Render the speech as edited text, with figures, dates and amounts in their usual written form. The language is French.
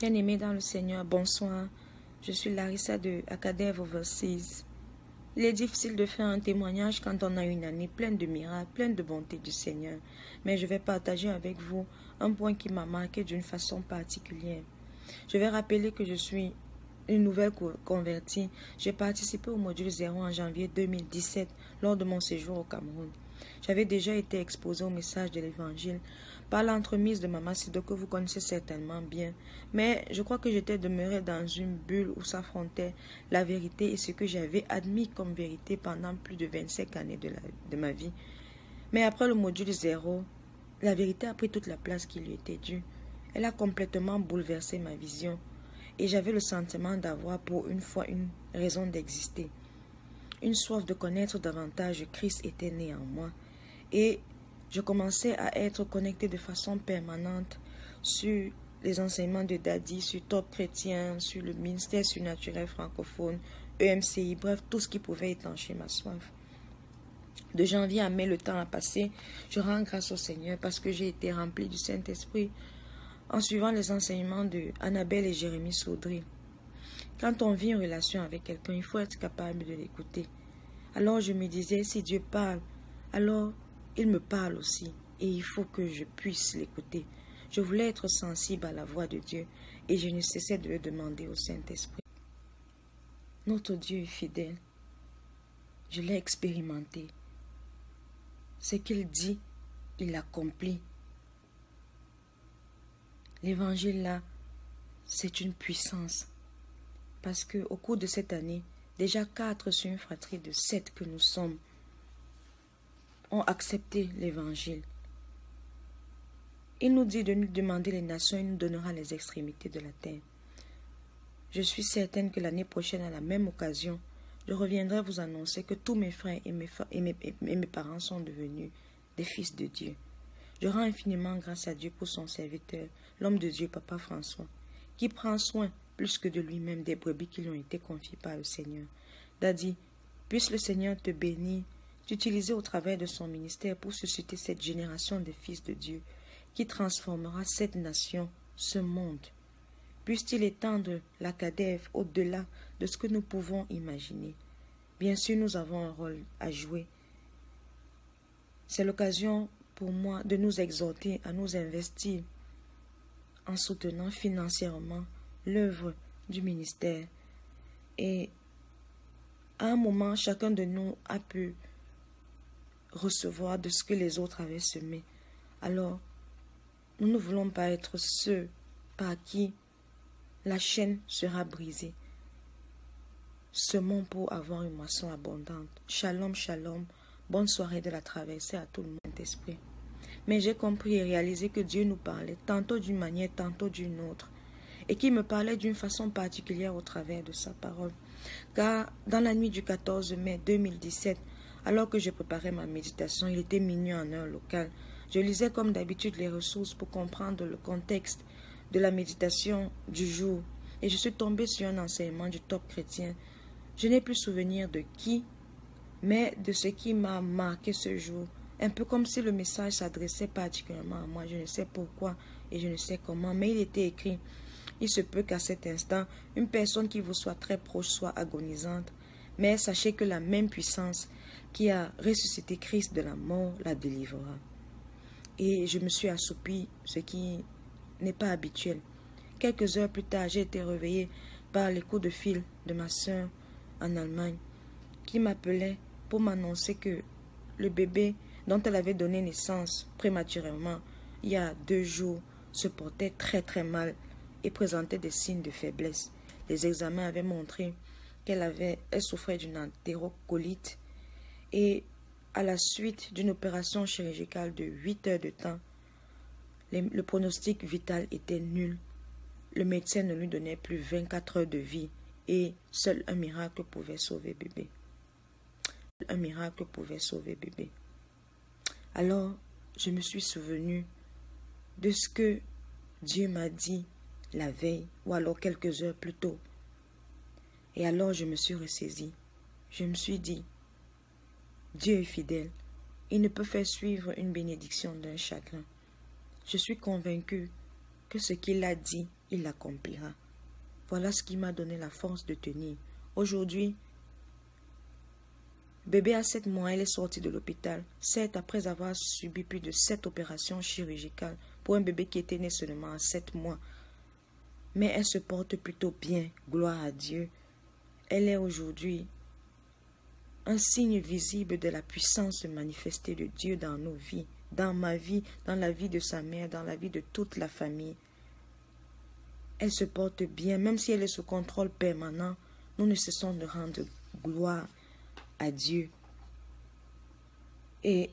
Bien-aimés dans le Seigneur, bonsoir. Je suis Larissa de Academy Overseas. Il est difficile de faire un témoignage quand on a une année pleine de miracles, pleine de bonté du Seigneur. Mais je vais partager avec vous un point qui m'a marqué d'une façon particulière. Je vais rappeler que je suis une nouvelle convertie. J'ai participé au module 0 en janvier 2017 lors de mon séjour au Cameroun. J'avais déjà été exposé au message de l'Évangile par l'entremise de Mama Sido que vous connaissez certainement bien. Mais je crois que j'étais demeuré dans une bulle où s'affrontait la vérité et ce que j'avais admis comme vérité pendant plus de 25 années de ma vie. Mais après le module 0, la vérité a pris toute la place qui lui était due. Elle a complètement bouleversé ma vision et j'avais le sentiment d'avoir pour une fois une raison d'exister. Une soif de connaître davantage Christ était née en moi et je commençais à être connecté de façon permanente sur les enseignements de Daddy, sur Top Chrétien, sur le ministère surnaturel francophone, EMCI, bref, tout ce qui pouvait étancher ma soif. De janvier à mai, le temps a passé. Je rends grâce au Seigneur parce que j'ai été rempli du Saint-Esprit en suivant les enseignements de Annabelle et Jérémie Saudry. Quand on vit une relation avec quelqu'un, il faut être capable de l'écouter. Alors je me disais, si Dieu parle, alors il me parle aussi et il faut que je puisse l'écouter. Je voulais être sensible à la voix de Dieu et je ne cessais de le demander au Saint-Esprit. Notre Dieu est fidèle. Je l'ai expérimenté. Ce qu'il dit, il l'accomplit. L'évangile là, c'est une puissance. Parce qu'au cours de cette année, déjà 4 sur une fratrie de 7 que nous sommes ont accepté l'évangile. Il nous dit de nous demander les nations, il nous donnera les extrémités de la terre. Je suis certaine que l'année prochaine, à la même occasion, je reviendrai vous annoncer que tous mes frères et mes parents sont devenus des fils de Dieu. Je rends infiniment grâce à Dieu pour son serviteur, l'homme de Dieu, Papa François, qui prend soin plus que de lui-même des brebis qui lui ont été confiées par le Seigneur. Daddy, puisse le Seigneur te bénir, t'utiliser au travers de son ministère pour susciter cette génération de fils de Dieu qui transformera cette nation, ce monde. Puisse-t-il étendre la CADEV au-delà de ce que nous pouvons imaginer. Bien sûr, nous avons un rôle à jouer. C'est l'occasion pour moi de nous exhorter à nous investir en soutenant financièrement l'œuvre du ministère. Et à un moment, chacun de nous a pu recevoir de ce que les autres avaient semé. Alors, nous ne voulons pas être ceux par qui la chaîne sera brisée. Semons pour avoir une moisson abondante. Shalom, shalom. Bonne soirée de la traversée à tout le monde, esprit. Mais j'ai compris et réalisé que Dieu nous parlait tantôt d'une manière, tantôt d'une autre. Et qu'il me parlait d'une façon particulière au travers de sa parole. Car dans la nuit du 14 mai 2017, alors que je préparais ma méditation, il était minuit en heure locale. Je lisais comme d'habitude les ressources pour comprendre le contexte de la méditation du jour. Et je suis tombée sur un enseignement du Top Chrétien. Je n'ai plus souvenir de qui, mais de ce qui m'a marqué ce jour. Un peu comme si le message s'adressait particulièrement à moi. Je ne sais pourquoi et je ne sais comment, mais il était écrit. Il se peut qu'à cet instant, une personne qui vous soit très proche soit agonisante, mais sachez que la même puissance qui a ressuscité Christ de la mort la délivrera. Et je me suis assoupie, ce qui n'est pas habituel. Quelques heures plus tard, j'ai été réveillée par les coups de fil de ma soeur en Allemagne, qui m'appelait pour m'annoncer que le bébé dont elle avait donné naissance prématurément il y a 2 jours se portait très très mal et présentait des signes de faiblesse. Les examens avaient montré qu'elle souffrait d'une entérocolite et à la suite d'une opération chirurgicale de 8 heures de temps, le pronostic vital était nul. Le médecin ne lui donnait plus 24 heures de vie et seul un miracle pouvait sauver bébé. Un miracle pouvait sauver bébé. Alors, je me suis souvenu de ce que Dieu m'a dit la veille ou alors quelques heures plus tôt. Et alors, je me suis ressaisie. Je me suis dit, Dieu est fidèle. Il ne peut faire suivre une bénédiction d'un chagrin. Je suis convaincue que ce qu'il a dit, il l'accomplira. Voilà ce qui m'a donné la force de tenir. Aujourd'hui, bébé a 7 mois, elle est sortie de l'hôpital. Certes, après avoir subi plus de 7 opérations chirurgicales pour un bébé qui était né seulement à 7 mois. Mais elle se porte plutôt bien, gloire à Dieu. Elle est aujourd'hui un signe visible de la puissance manifestée de Dieu dans nos vies, dans ma vie, dans la vie de sa mère, dans la vie de toute la famille. Elle se porte bien, même si elle est sous contrôle permanent, nous ne cessons de rendre gloire à Dieu. Et